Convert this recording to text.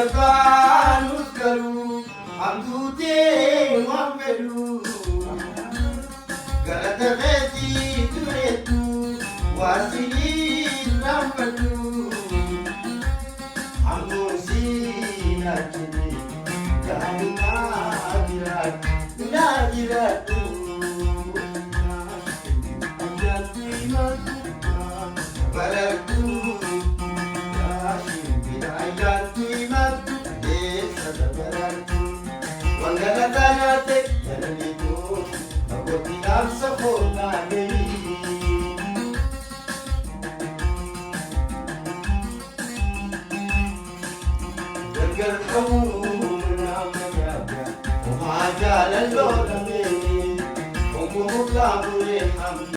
Darban uskaru amdute wamelu galata kheti turetu wasili rampatu amusi nakini kaina girat nagiratu ajatima balatu Jalan